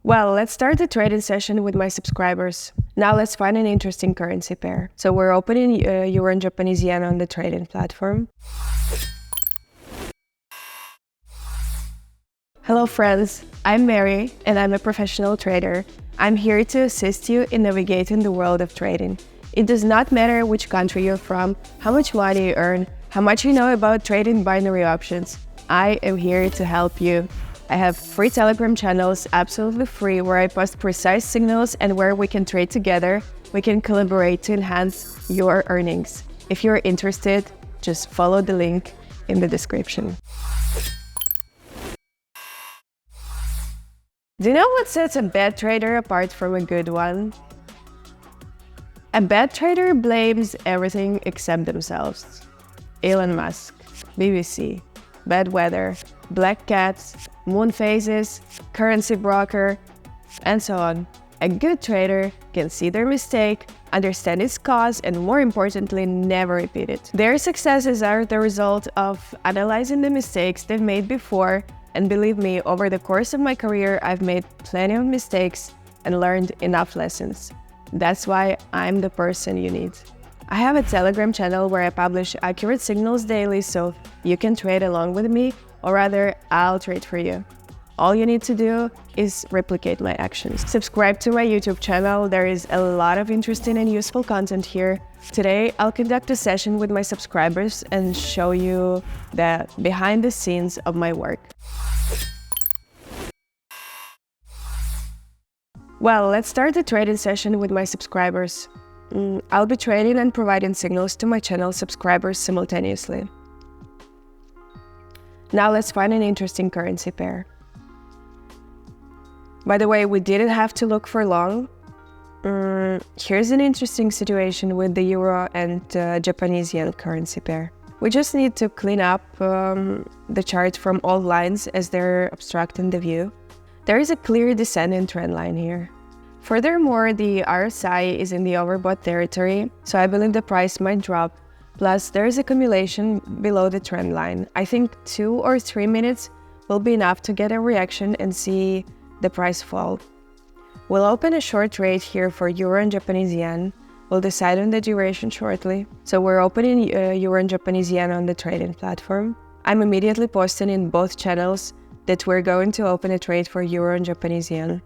Well, let's start the trading session with my subscribers. Now let's find an interesting currency pair. So we're opening Euro and Japanese yen on the trading platform. Hello friends, I'm Mary and I'm a professional trader. I'm here to assist you in navigating the world of trading. It does not matter which country you're from, how much money you earn, how much you know about trading binary options. I am here to help you. I have free Telegram channels, absolutely free, where I post precise signals and where we can trade together. We can collaborate to enhance your earnings. If you're interested, just follow the link in the description. Do you know what sets a bad trader apart from a good one? A bad trader blames everything except themselves. Elon Musk, BBC, bad weather, black cats, moon phases, currency broker, and so on. A good trader can see their mistake, understand its cause, and more importantly, never repeat it. Their successes are the result of analyzing the mistakes they've made before, and believe me, over the course of my career, I've made plenty of mistakes and learned enough lessons. That's why I'm the person you need. I have a Telegram channel where I publish accurate signals daily, so you can trade along with me, or rather, I'll trade for you. All you need to do is replicate my actions. Subscribe to my YouTube channel, there is a lot of interesting and useful content here. Today, I'll conduct a session with my subscribers and show you the behind the scenes of my work. Well, let's start the trading session with my subscribers. I'll be trading and providing signals to my channel subscribers simultaneously. Now let's find an interesting currency pair. By the way, we didn't have to look for long. Here's an interesting situation with the Euro and Japanese yen currency pair. We just need to clean up the chart from all lines as they're obstructing the view. There is a clear descending trend line here. Furthermore, the RSI is in the overbought territory, so I believe the price might drop. Plus, there is accumulation below the trend line. I think 2 or 3 minutes will be enough to get a reaction and see the price fall. We'll open a short trade here for Euro and Japanese yen. We'll decide on the duration shortly. So we're opening Euro and Japanese yen on the trading platform. I'm immediately posting in both channels that we're going to open a trade for Euro and Japanese yen.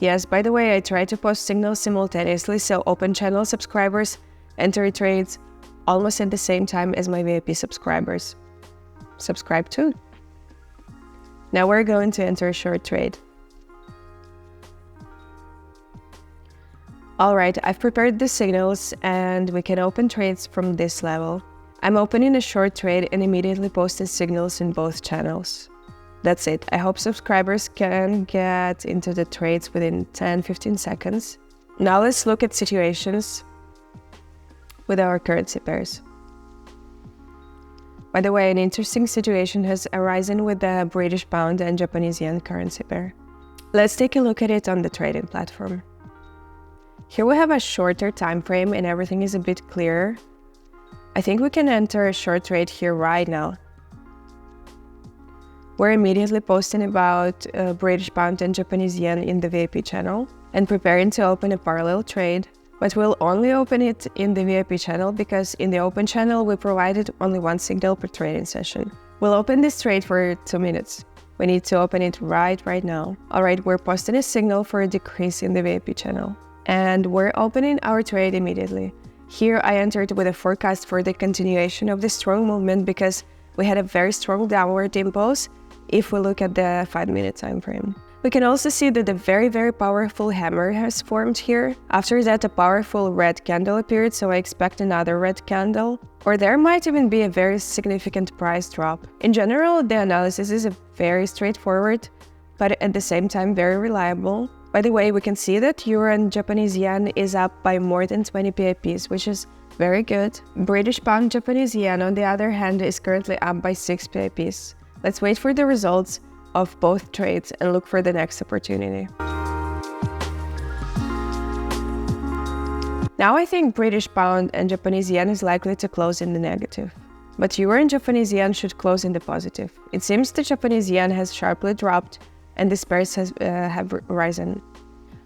Yes, by the way, I try to post signals simultaneously, so open channel subscribers enter trades almost at the same time as my VIP subscribers. Subscribe too. Now we're going to enter a short trade. Alright, I've prepared the signals and we can open trades from this level. I'm opening a short trade and immediately posting signals in both channels. That's it. I hope subscribers can get into the trades within 10-15 seconds. Now let's look at situations with our currency pairs. By the way, an interesting situation has arisen with the British pound and Japanese yen currency pair. Let's take a look at it on the trading platform. Here we have a shorter time frame and everything is a bit clearer. I think we can enter a short trade here right now. We're immediately posting about British pound and Japanese yen in the VIP channel and preparing to open a parallel trade. But we'll only open it in the VIP channel because in the open channel we provided only one signal per trading session. We'll open this trade for 2 minutes. We need to open it right now. Alright, we're posting a signal for a decrease in the VIP channel. And we're opening our trade immediately. Here I entered with a forecast for the continuation of the strong movement because we had a very strong downward impulse if we look at the 5-minute time frame. We can also see that a very powerful hammer has formed here. After that, a powerful red candle appeared, so I expect another red candle. Or there might even be a very significant price drop. In general, the analysis is very straightforward, but at the same time very reliable. By the way, we can see that Euro and Japanese yen is up by more than 20 pips, which is very good. British pound Japanese yen, on the other hand, is currently up by 6 pips. Let's wait for the results of both trades and look for the next opportunity. Now I think British pound and Japanese yen is likely to close in the negative. But euro and Japanese yen should close in the positive. It seems the Japanese yen has sharply dropped and these pairs have risen.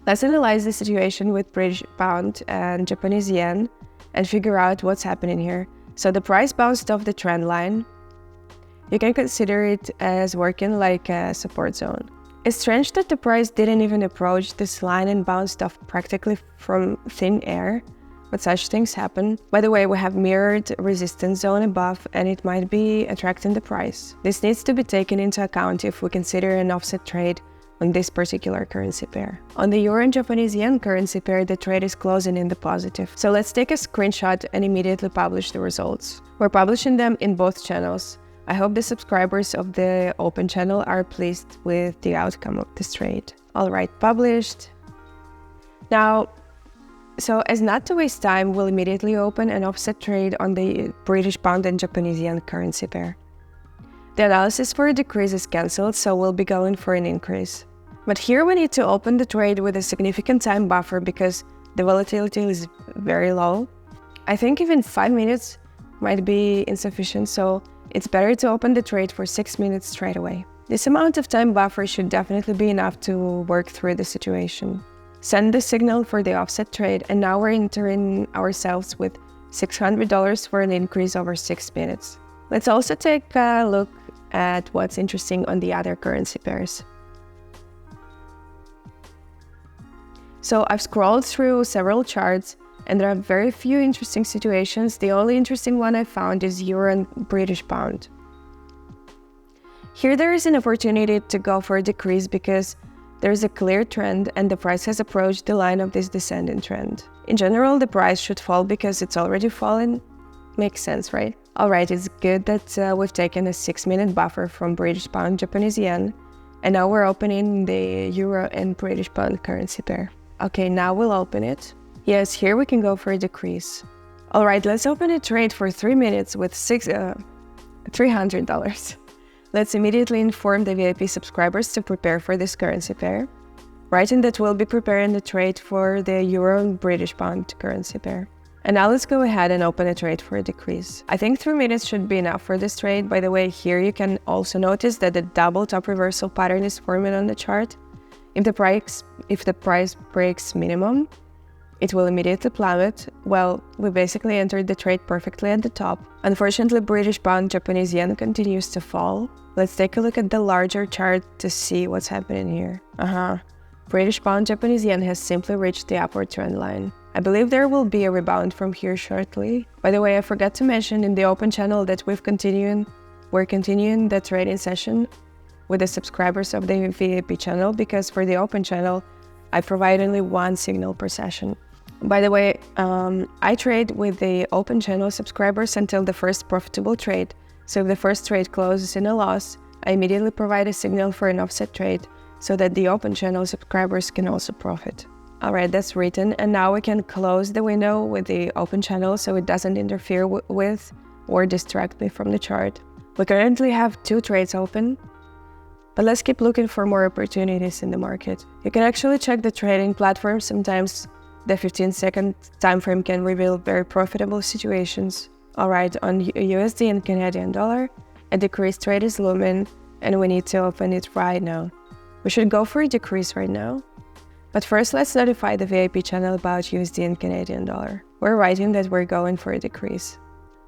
Let's analyze the situation with British pound and Japanese yen and figure out what's happening here. So the price bounced off the trend line. You can consider it as working like a support zone. It's strange that the price didn't even approach this line and bounced off practically from thin air, but such things happen. By the way, we have mirrored resistance zone above and it might be attracting the price. This needs to be taken into account if we consider an offset trade on this particular currency pair. On the euro and Japanese yen currency pair, the trade is closing in the positive. So let's take a screenshot and immediately publish the results. We're publishing them in both channels. I hope the subscribers of the open channel are pleased with the outcome of this trade. Alright, published. Now, so as not to waste time, we'll immediately open an offset trade on the British pound and Japanese yen currency pair. The analysis for a decrease is cancelled, so we'll be going for an increase. But here we need to open the trade with a significant time buffer because the volatility is very low. I think even 5 minutes might be insufficient, so it's better to open the trade for 6 minutes straight away. This amount of time buffer should definitely be enough to work through the situation. Send the signal for the offset trade, and now we're entering ourselves with $600 for an increase over 6 minutes. Let's also take a look at what's interesting on the other currency pairs. So I've scrolled through several charts and there are very few interesting situations. The only interesting one I found is euro and British pound. Here there is an opportunity to go for a decrease because there is a clear trend and the price has approached the line of this descending trend. In general, the price should fall because it's already fallen. Makes sense, right? Alright, it's good that we've taken a 6-minute buffer from British pound, Japanese yen, and now we're opening the euro and British pound currency pair. Okay, now we'll open it. Yes, here we can go for a decrease. Alright, let's open a trade for 3 minutes with $300. Let's immediately inform the VIP subscribers to prepare for this currency pair, writing that we'll be preparing the trade for the euro and British pound currency pair. And now let's go ahead and open a trade for a decrease. I think 3 minutes should be enough for this trade. By the way, here you can also notice that the double top reversal pattern is forming on the chart. If the price breaks minimum, it will immediately plummet. Well, we basically entered the trade perfectly at the top. Unfortunately, British pound, Japanese yen continues to fall. Let's take a look at the larger chart to see what's happening here. British pound, Japanese yen has simply reached the upward trend line. I believe there will be a rebound from here shortly. By the way, I forgot to mention in the open channel that we're continuing the trading session with the subscribers of the VIP channel because for the open channel, I provide only one signal per session. By the way, I trade with the open channel subscribers until the first profitable trade. So if the first trade closes in a loss, I immediately provide a signal for an offset trade so that the open channel subscribers can also profit. Alright, that's written, and now we can close the window with the open channel so it doesn't interfere with or distract me from the chart. We currently have 2 trades open, but let's keep looking for more opportunities in the market. You can actually check the trading platform. Sometimes the 15-second time frame can reveal very profitable situations. Alright, on USD and Canadian dollar, a decrease trade is looming and we need to open it right now. We should go for a decrease right now. But first, let's notify the VIP channel about USD and Canadian dollar. We're writing that we're going for a decrease.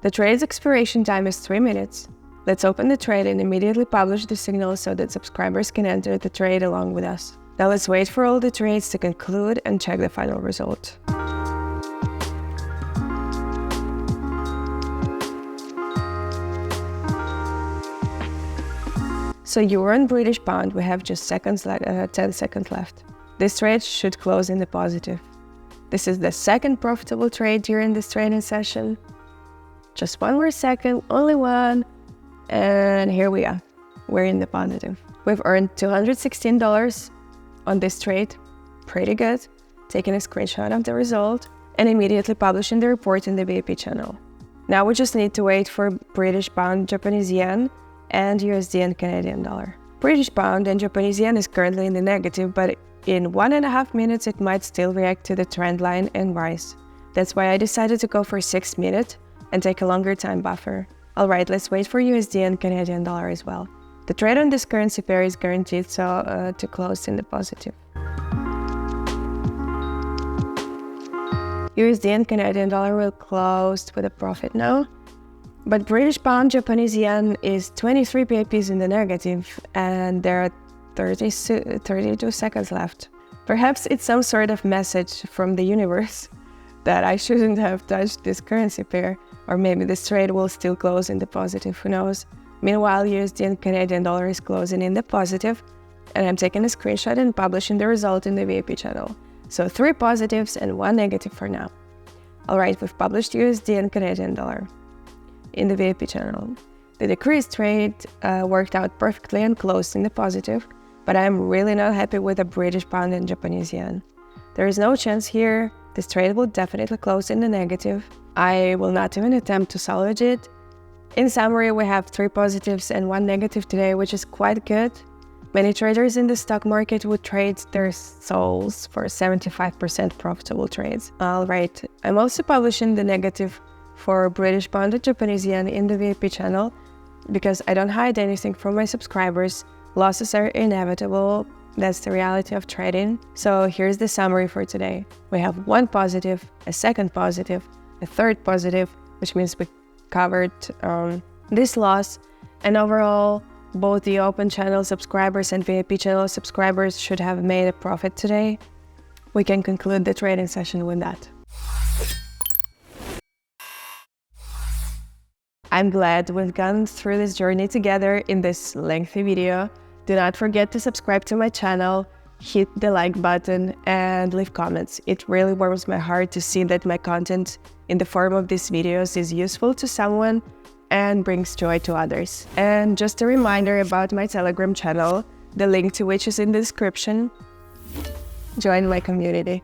The trade's expiration time is 3 minutes. Let's open the trade and immediately publish the signal so that subscribers can enter the trade along with us. Now let's wait for all the trades to conclude and check the final result. So euro and British pound, we have just 10 seconds left. This trade should close in the positive. This is the second profitable trade during this trading session. Just one more second, only one. And here we are. We're in the positive. We've earned $216 on this trade. Pretty good. Taking a screenshot of the result and immediately publishing the report in the VIP channel. Now we just need to wait for British pound, Japanese yen, and USD and Canadian dollar. British pound and Japanese yen is currently in the negative, but in 1.5 minutes it might still react to the trend line and rise. That's why I decided to go for 6 minutes and take a longer time buffer. Alright, let's wait for USD and Canadian dollar as well. The trade on this currency pair is guaranteed to close in the positive. USD and Canadian dollar will close with a profit now. But British pound Japanese yen is 23 pips in the negative, and there are 32 seconds left. Perhaps it's some sort of message from the universe that I shouldn't have touched this currency pair, or maybe this trade will still close in the positive, who knows. Meanwhile, USD and Canadian dollar is closing in the positive, and I'm taking a screenshot and publishing the result in the VIP channel. So 3 positives and 1 negative for now. Alright, we've published USD and Canadian dollar in the VIP channel. The decreased trade worked out perfectly and closed in the positive, but I'm really not happy with the British pound and Japanese yen. There is no chance here. This trade will definitely close in the negative. I will not even attempt to salvage it. In summary, we have 3 positives and 1 negative today, which is quite good. Many traders in the stock market would trade their souls for 75% profitable trades. Alright, I'm also publishing the negative for British pound and Japanese yen in the VIP channel because I don't hide anything from my subscribers. Losses are inevitable. That's the reality of trading. So here's the summary for today. We have 1 positive, a 2nd positive, a 3rd positive, which means we covered this loss. And overall, both the open channel subscribers and VIP channel subscribers should have made a profit today. We can conclude the trading session with that. I'm glad we've gone through this journey together in this lengthy video. Do not forget to subscribe to my channel, hit the like button, and leave comments. It really warms my heart to see that my content in the form of these videos is useful to someone and brings joy to others. And just a reminder about my Telegram channel, the link to which is in the description. Join my community.